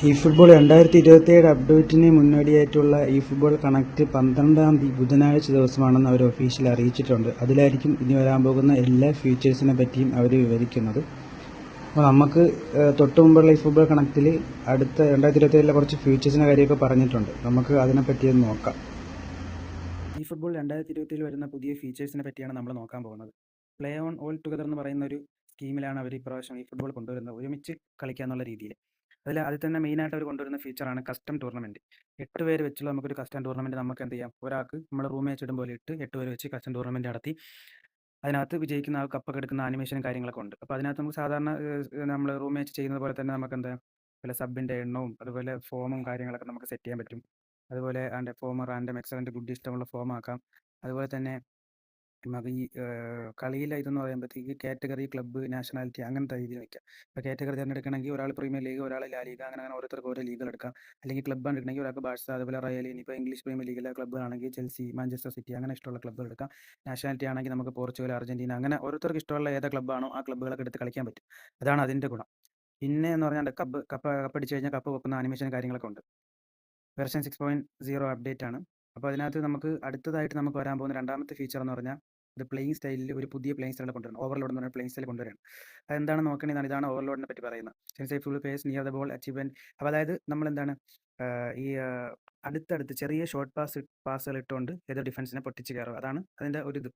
ഈ ഫുട്ബോൾ 2027 അപ്ഡേറ്റിന് മുന്നോടിയായിട്ടുള്ള ഈ football connect 12-ാം തീയതി ബുധനാഴ്ച ദിവസമാണെന്ന് അവർ ഒഫീഷ്യലി അറിയിച്ചിട്ടുണ്ട്. അതിലായിരിക്കും ഇനി വരാൻ പോകുന്ന എല്ലാ ഫീച്ചേഴ്സിനെ പറ്റിയും അവർ വിവരിക്കുന്നത്. അപ്പോൾ നമുക്ക് തൊട്ട് മുമ്പുള്ള ഈ ഫുട്ബോൾ കണക്റ്റിൽ അടുത്ത 2027 കുറച്ച് ഫീച്ചേഴ്സിൻ്റെ കാര്യമൊക്കെ പറഞ്ഞിട്ടുണ്ട്. നമുക്ക് അതിനെപ്പറ്റി ഒന്ന് നോക്കാം. ഈ ഫുട്ബോൾ 2027 വരുന്ന പുതിയ ഫീച്ചേഴ്സിനെ പറ്റിയാണ് നമ്മൾ നോക്കാൻ പോകുന്നത്. പ്ലേ ഓൺ ഓൾ ടുഗദർ എന്ന് പറയുന്ന ഒരു സ്കീമിലാണ് അവർ ഇപ്രാവശ്യം ഈ ഫുട്ബോൾ കൊണ്ടുവരുന്നത്, ഒരുമിച്ച് കളിക്കുക എന്നുള്ള രീതിയിൽ. അതിൽ തന്നെ മെയിനായിട്ട് അവർ കൊണ്ടുവരുന്ന ഫീച്ചറാണ് കസ്റ്റം ടൂർണമെൻറ്റ്. 8 പേര് വെച്ചുള്ള നമുക്കൊരു കസ്റ്റം ടൂർണമെൻറ്റ് നമുക്ക് എന്ത് ചെയ്യാം, ഒരാൾക്ക് നമ്മൾ റൂം മാച്ച് ഇടും പോലെ ഇട്ട് 8 പേര് വെച്ച് കസ്റ്റം ടൂർണമെൻറ്റ് നടത്തി അതിനകത്ത് വിജയിക്കുന്ന ആൾ കപ്പൊക്കെ എടുക്കുന്ന ആനിമേഷനും കാര്യങ്ങളൊക്കെ ഉണ്ട്. അപ്പോൾ അതിനകത്ത് നമുക്ക് സാധാരണ നമ്മൾ റൂം മാച്ച് ചെയ്യുന്നത് പോലെ തന്നെ നമുക്ക് എന്താ അതുപോലെ സബിൻ്റെ എണ്ണവും അതുപോലെ ഫോമും കാര്യങ്ങളൊക്കെ നമുക്ക് സെറ്റ് ചെയ്യാൻ പറ്റും. അതുപോലെ അതിൻ്റെ ഫോം റാൻഡം എക്സലൻറ്റ് ഗുഡ് ഇഷ്ടമുള്ള ഫോം ആക്കാം. അതുപോലെ തന്നെ നമുക്ക് ഈ കളിയിലെ ഇതെന്ന് പറയുമ്പോഴത്തേക്ക് കാറ്റഗറി, ക്ലബ്ബ്, നാഷണാലിറ്റി അങ്ങനത്തെ രീതിയിൽ വയ്ക്കാം. ഇപ്പോൾ കാറ്റഗറി തിരഞ്ഞെടുക്കണമെങ്കിൽ ഒരാൾ പ്രീമിയർ ലീഗ്, ഒരാൾ ലാ ലീഗ, അങ്ങനെ ഓരോരുത്തർക്ക് ഓരോ ലീഗുകൾ എടുക്കാം. അല്ലെങ്കിൽ ക്ലബ്ബാണ് എടുക്കണമെങ്കിൽ ഒരാൾക്ക് ബാഴ്സ, അതുപോലെ റയൽ. ഇനിയിപ്പോൾ ഇംഗ്ലീഷ് പ്രീമിയർ ലീഗിലെ ക്ലബ്ബാണെങ്കിൽ ചെൽസി, മാഞ്ചസ്റ്റർ സിറ്റി അങ്ങനെ ഇഷ്ടമുള്ള ക്ലബ്ബുകൾ എടുക്കാം. നാഷണാലിറ്റി ആണെങ്കിൽ നമുക്ക് പോർച്ചുഗൽ, അർജന്റീന അങ്ങനെ ഓരോരുത്തർക്ക് ഇഷ്ടമുള്ള ഏത് ക്ലബ്ബാണോ ആ ക്ലബ്ബുകളൊക്കെ എടുത്ത് കളിക്കാൻ പറ്റും. അതാണ് അതിൻ്റെ ഗുണം. പിന്നെ എന്ന് പറഞ്ഞാൽ കപ്പടിച്ച് കഴിഞ്ഞാൽ കപ്പ് വെക്കുന്ന ആനിമേഷൻ കാര്യങ്ങളൊക്കെ ഉണ്ട്. വെർഷൻ 6.0 അപ്ഡേറ്റ് ആണ്. അപ്പോൾ അതിനകത്ത് നമുക്ക് അടുത്തതായിട്ട് നമുക്ക് വരാൻ പോകുന്ന രണ്ടാമത്തെ ഫീച്ചർ എന്ന് പറഞ്ഞാൽ ഇത് പ്ലേയിങ് സ്റ്റൈലിൽ ഒരു പുതിയ പ്ലേയിങ് സ്റ്റൈൽ കൊണ്ടുവരണം. ഓവർലോഡ് എന്ന് പറഞ്ഞാൽ പ്ലേയിങ് സ്റ്റൈൽ കൊണ്ടുവരണം. അതെന്താണ് നോക്കേണ്ടതാണ്, ഇതാണ് ഓവർലോഡിനെ പറ്റി പറയുന്നത്. Sensei full pace near the ball achievement. അപ്പോൾ അതായത് നമ്മളെന്താണ് ഈ അടുത്തടുത്ത് ചെറിയ ഷോർട്ട് പാസുകൾ ഇട്ടുകൊണ്ട് ഏത് ഡിഫൻസിനെ പൊട്ടിച്ച് കയറുക, അതാണ് അതിൻ്റെ ഒരു ഇത്.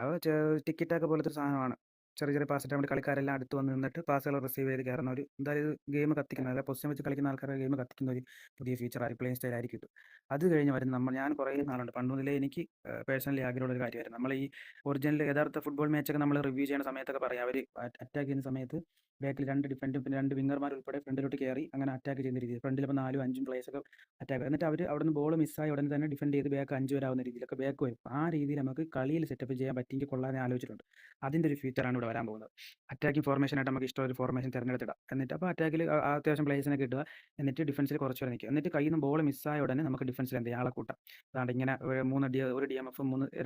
അത് ടിക്കറ്റൊക്കെ പോലത്തെ ഒരു സാധനമാണ്. ചെറിയ ചെറിയ പാസ് ഇട്ട് നമ്മുടെ കളിക്കാരെല്ലാം അടുത്ത് വന്ന് നിന്നിട്ട് പാസുകൾ റിസീവ് ചെയ്ത് കയറുന്ന ഒരു എന്തായാലും ഗെയിം കത്തിക്കുന്ന, അതായത് പൊസിഷൻ വെച്ച് കളിക്കുന്ന ആൾക്കാരുടെ ഗെയിം കത്തിക്കുന്ന ഒരു പുതിയ ഫീച്ചർ പ്ലേയിങ് സ്റ്റൈൽ ആയിരിക്കും ഇത്. അത് കഴിഞ്ഞ് വരുന്ന ഞാൻ കുറേ നാളുണ്ട് പണ്ട് മുതലേ എനിക്ക് പേഴ്സണലി ആഗ്രഹമുള്ള ഒരു കാര്യമായിരുന്നു. നമ്മൾ ഈ ഒറിജിനൽ യഥാർത്ഥ ഫുട്ബോൾ മാച്ചൊക്കെ നമ്മൾ റിവ്യൂ ചെയ്യുന്ന സമയത്തൊക്കെ പറയാം, അവർ അറ്റാക്ക് ചെയ്യുന്ന സമയത്ത് ബാക്കിൽ 2 ഡിഫൻഡും പിന്നെ 2 വിങ്ങർമാർ ഉൾപ്പെടെ ഫ്രണ്ടിലോട്ട് കയറി അങ്ങനെ അറ്റാക്ക് ചെയ്യുന്ന രീതി. ഫ്രണ്ടിൽ ഇപ്പോൾ 4-5 പ്ലേയേഴ്സൊക്കെ അറ്റാക്ക്, എന്നിട്ട് അവർ അവിടെ നിന്ന് ബോൾ മിസ്സായി ഉടനെ തന്നെ ഡിഫെൻഡ് ചെയ്ത് ബാക്ക് 5 വരാവുന്ന രീതിയിലൊക്കെ ബാക്ക് വരും. ആ രീതിയിൽ നമുക്ക് കളിയിൽ സെറ്റപ്പ് ചെയ്യാൻ പറ്റിയെങ്കിൽ കൊള്ളാൻ ആലോചിച്ചിട്ടുണ്ട്. അതിൻ്റെ ഒരു ഫീച്ചറാണ് ഇവിടെ വരാൻ പോകുന്നത്. അറ്റാക്കിംഗ് ഫോർമേഷനായിട്ട് നമുക്ക് ഇഷ്ടം ഒരു ഫോർമേഷൻ തിരഞ്ഞെടുത്തിടാം. എന്നിട്ട് അപ്പോൾ അറ്റാക്കിൽ അത്യാവശ്യം പ്ലേയേഴ്സിനെ കിട്ടുക, എന്നിട്ട് ഡിഫൻസിൽ കുറച്ച് വരെ നിൽക്കുക. എന്നിട്ട് കയ്യിൽ നിന്ന് ബോൾ മിസ്സായ ഉടനെ നമുക്ക് ഡിഫൻസിൽ എന്ത് ചെയ്യാം, ആളെ കൂട്ടാം. അതാണ്ട് ഇങ്ങനെ 1 DMF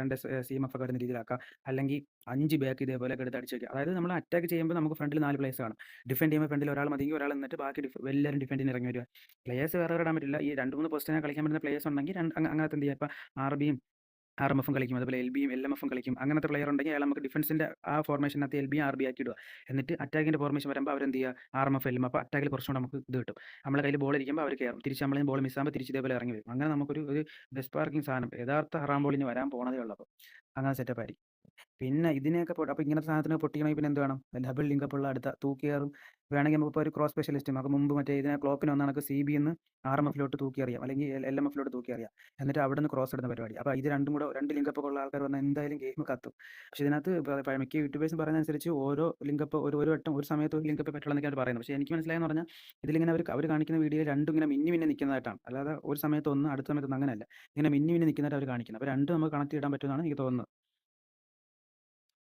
2 CMF ഒക്കെ വരുന്ന രീതിയിലാക്കാം. അല്ലെങ്കിൽ 5 ബാക്ക് ഇതേപോലെ എടുത്ത് അടിച്ച് വയ്ക്കുക. അതായത് നമ്മൾ അറ്റാക്ക് ചെയ്യുമ്പോൾ നമുക്ക് ഫ്രണ്ടിൽ 4 പ്ലേയേഴ്സ് കാണും. ഡിഫെൻഡ് ചെയ്യുമ്പോൾ ഫ്രണ്ടിൽ ഒരാൾ മതിയെങ്കിൽ ഒരാൾ എന്നിട്ട് ബാക്കി എല്ലാവരും ഡിഫെൻഡിന് ഇറങ്ങി വരിക. പ്ലേയേഴ്സ് വേറെ ഇടാൻ പറ്റില്ല. ഈ 2-3 പൊസിഷനെ കളിക്കാൻ പറ്റുന്ന പ്ലേയേഴ്സ് ഉണ്ടെങ്കിൽ അങ്ങനത്തെ എന്ത് ചെയ്യുക, ഇപ്പോൾ RBയും RMFും കളിക്കും, അതുപോലെ LBയും LMFും കളിക്കും. അങ്ങനത്തെ പ്ലെയർ ഉണ്ടെങ്കിൽ അയാൾ നമുക്ക് ഡിഫൻസിൻ്റെ ആ ഫോർമേഷനകത്ത് LBയും RB ആക്കി ഇടുക. എന്നിട്ട് അറ്റാക്കിൻ്റെ ഫോർമേഷൻ വരുമ്പോൾ അവരെന്ത് ചെയ്യുക, RMF LM, അപ്പോൾ അറ്റാക്കിൽ കുറച്ചുകൂടെ നമുക്ക് ഇത് കിട്ടും. നമ്മളെ കയ്യിൽ ബോൾ ഇരിക്കുമ്പോൾ അവർ കയറും, തിരിച്ച് നമ്മൾ ബോൾ മിസ്സാകുമ്പോൾ തിരിച്ച് ഇതേപോലെ ഇറങ്ങി വരും. അങ്ങനെ നമുക്കൊരു ബെസ്റ്റ് പാർക്കിംഗ് സാധനം യഥാർത്ഥ ഹറാംബോളിന് വരാൻ പോണതേ ഉള്ളപ്പോൾ അങ്ങനെ സെറ്റപ്പ് ആയിരിക്കും. പിന്നെ ഇതിനെയൊക്കെ അപ്പോൾ ഇങ്ങനത്തെ സാധനത്തിന് പൊട്ടിക്കണമെങ്കിൽ പിന്നെ എന്ത് വേണം, ഡബിൾ ലിങ്കപ്പുള്ള അടുത്ത തൂക്കിയേറും വേണമെങ്കിൽ നമുക്കിപ്പോൾ ഒരു ക്രോസ് സ്പെഷ്യലിസ്റ്റ് നമുക്ക് മുമ്പ് മറ്റേ ഇതിനെ ക്ലോപ്പിന് വന്ന കണക്ക് CB എന്ന് RMFലോട്ട് തൂക്കി അറിയാം, അല്ലെങ്കിൽ LMFലോട്ട് തൂക്കി അറിയാം. എന്നിട്ട് അവിടെ നിന്ന് ക്രോസ് ഇടുന്ന പരിപാടി. അപ്പോൾ ഇത് രണ്ടും കൂടെ 2 ലിങ്കപ്പൊക്കെ ഉള്ള ആൾക്കാർ വന്നാൽ എന്തായാലും ഗെയിം കത്തും. പക്ഷേ ഇതിനകത്ത് മിക്ക യൂട്യൂബേഴ്സും പറയുന്നതനുസരിച്ച് ഓരോ ലിങ്കപ്പ് ഒരു വട്ടം ഒരു സമയത്ത് ഒരു ലിങ്കപ്പ് പറ്റുള്ളതെന്നൊക്കെയാണ് പറയുന്നത്. പക്ഷേ എനിക്ക് മനസ്സിലായെന്ന് പറഞ്ഞാൽ ഇതിലിങ്ങനെ അവർ കാണിക്കുന്ന വീഡിയോയിൽ രണ്ടും ഇങ്ങനെ മിന്നി നിൽക്കുന്നതായിട്ടാണ്, അല്ലാതെ ഒരു സമയത്ത് ഒന്ന് അടുത്ത സമയത്ത് ഒന്ന് അങ്ങനെയല്ല, ഇങ്ങനെ മിന്നി നിൽക്കുന്നതായിട്ട് അവർ കാണിക്കുന്നത്. അപ്പോൾ രണ്ടും നമുക്ക് കണക്ട് ഇടാൻ പറ്റുമെന്നാണ് എനിക്ക് തോന്നുന്നത്.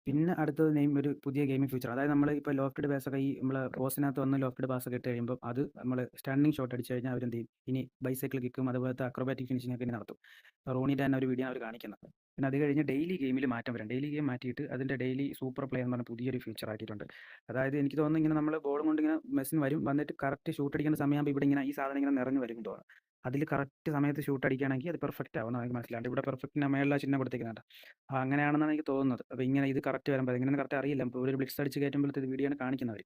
പിന്നെ അടുത്തത് ഒരു പുതിയ ഗെയിമിംഗ് ഫീച്ചർ, അതായത് നമ്മൾ ഇപ്പോൾ ലോഫ്റ്റഡ് പാസൊക്കെ ഈ നമ്മൾ പോസ്റ്റിനകത്ത് വന്ന് ലോഫ്റ്റഡ് പാസൊക്കെ ഇട്ട് കഴിയുമ്പോൾ അത് നമ്മൾ സ്റ്റാൻഡിങ് ഷോട്ട് അടിച്ച് കഴിഞ്ഞാൽ അവരെന്ത് ചെയ്യും, ഇനി ബൈസൈക്കിൾ കിക്കും അതുപോലത്തെ അക്രോബാറ്റിക് ഫിനിഷിംഗ് ഒക്കെ ഇനി നടത്തും. റോണിയുടെ തന്നെ ഒരു വീഡിയോ അവർ കാണിക്കുന്നത്. പിന്നെ അത് കഴിഞ്ഞ് ഡെയിലി ഗെയിമിൽ മാറ്റം വരും. ഡെയിലി ഗെയിം മാറ്റിയിട്ട് അതിൻ്റെ ഡെയിലി സൂപ്പർ പ്ലേ എന്ന് പറഞ്ഞ പുതിയൊരു ഫീച്ചർ ആക്കിയിട്ടുണ്ട്. അതായത് എനിക്ക് തോന്നുന്നു ഇങ്ങനെ നമ്മൾ ബോളും കൊണ്ട് ഇങ്ങനെ മെസ്സിന് വന്നിട്ട് കറക്റ്റ് ഷൂട്ട് അടിക്കുന്ന സമയമാകുമ്പോൾ ഇവിടെ ഇങ്ങനെ ഈ സാധനം ഇങ്ങനെ നിറഞ്ഞു വരും തോന്നുന്നു. അതിൽ കറക്റ്റ് സമയത്ത് ഷൂട്ട് അടിക്കുകയാണെങ്കിൽ അത് പെർഫെക്റ്റ് ആവുമെന്ന് എനിക്ക് മനസ്സിലാണ്ട്. ഇവിടെ പെർഫെക്റ്റിന് മേളിലാണ് ചിഹ്നം കൊടുത്തിരിക്കുന്നുണ്ട്. അങ്ങനെയാണെന്നാണ് എനിക്ക് തോന്നുന്നത്. അപ്പോൾ ഇങ്ങനെ ഇത് കറക്റ്റ് വരുമ്പോൾ എങ്ങനെയാണ് കറക്റ്റ് അറിയില്ല. ഇപ്പോൾ ഒരു ബ്ലിക്സ് അടിച്ച് കയറ്റുമ്പോഴത്തെ വീഡിയോ ആണ് കാണിക്കുന്നവർ.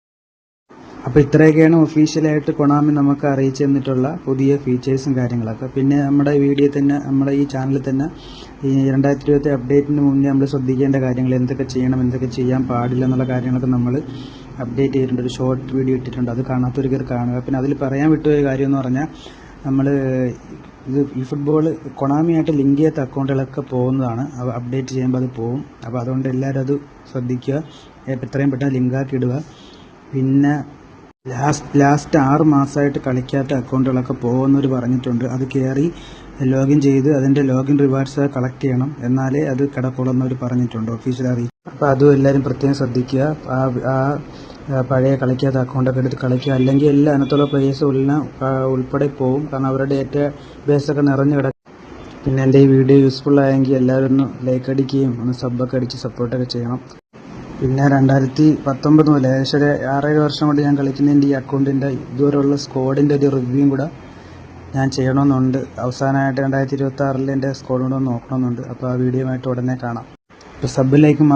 അപ്പോൾ ഇത്രയൊക്കെയാണ് ഒഫീഷ്യലായിട്ട് കൊണാമി നമുക്ക് അറിയിച്ചു തന്നിട്ടുള്ള പുതിയ ഫീച്ചേഴ്സും കാര്യങ്ങളൊക്കെ. പിന്നെ നമ്മുടെ വീഡിയോ തന്നെ നമ്മുടെ ഈ ചാനലിൽ തന്നെ ഈ 2027 അപ്ഡേറ്റിന് മുന്നേ നമ്മൾ ശ്രദ്ധിക്കേണ്ട കാര്യങ്ങൾ, എന്തൊക്കെ ചെയ്യണം എന്തൊക്കെ ചെയ്യാൻ പാടില്ല എന്നുള്ള കാര്യങ്ങളൊക്കെ നമ്മൾ അപ്ഡേറ്റ് ചെയ്തിട്ടുണ്ട്. ഒരു ഷോർട്ട് വീഡിയോ ഇട്ടിട്ടുണ്ട്, അത് കാണാത്തൊരു കയറി കാണുക. പിന്നെ അതിൽ പറയാൻ വിട്ടുപോയ കാര്യം എന്ന് പറഞ്ഞാൽ നമ്മൾ ഈ ഫുട്ബോൾ കൊണാമിയായിട്ട് ലിങ്ക് ചെയ്യാത്ത അക്കൗണ്ടുകളൊക്കെ പോകുന്നതാണ്. അപ്ഡേറ്റ് ചെയ്യുമ്പോൾ അത് പോകും. അപ്പോൾ അതുകൊണ്ട് എല്ലാവരും അത് ശ്രദ്ധിക്കുക, എത്രയും പെട്ടെന്ന് ലിങ്കാക്കി ഇടുക. പിന്നെ ലാസ്റ്റ് 6 മാസമായിട്ട് കളിക്കാത്ത അക്കൗണ്ടുകളൊക്കെ പോകുന്നവർ പറഞ്ഞിട്ടുണ്ട്, അത് കയറി ലോഗിൻ ചെയ്ത് അതിൻ്റെ ലോഗിൻ റിവാർഡ്സ് കളക്ട് ചെയ്യണം, എന്നാലേ അത് കിടക്കുള്ളൂ എന്നവർ പറഞ്ഞിട്ടുണ്ട്, ഒഫീഷ്യൽ അറിയിച്ചു. അപ്പോൾ അതും എല്ലാവരും പ്രത്യേകം ശ്രദ്ധിക്കുക. ആ പഴയ കളിക്കാത്ത അക്കൗണ്ടൊക്കെ എടുത്ത് കളിക്കുക, അല്ലെങ്കിൽ എല്ലാ അതിനകത്തുള്ള പ്ലേയേഴ്സും എല്ലാം ഉൾപ്പെടെ പോകും, കാരണം അവരുടെ ഡേറ്റാ ബേസൊക്കെ നിറഞ്ഞു കിടക്കും. പിന്നെ എൻ്റെ ഈ വീഡിയോ യൂസ്ഫുൾ ആയെങ്കിൽ എല്ലാവരും ഒന്ന് ലൈക്ക് അടിക്കുകയും ഒന്ന് സബ്ബൊക്കെ അടിച്ച് സപ്പോർട്ടൊക്കെ ചെയ്യണം. പിന്നെ 2019 മുതൽ ഏകദേശം ഒരു 6-7 വർഷം കൊണ്ട് ഞാൻ കളിക്കുന്നതിൻ്റെ ഈ അക്കൗണ്ടിൻ്റെ ഇതുവരെയുള്ള സ്ക്വാഡിൻ്റെ ഒരു റിവ്യൂവും കൂടെ ഞാൻ ചെയ്യണമെന്നുണ്ട്. അവസാനമായിട്ട് 2026 എൻ്റെ സ്ക്വാഡ് കൂടെ ഒന്ന് നോക്കണമെന്നുണ്ട്. അപ്പോൾ ആ വീഡിയോ ആയിട്ട് ഉടനെ കാണാം. ഇപ്പോൾ സബ് ലൈക്കും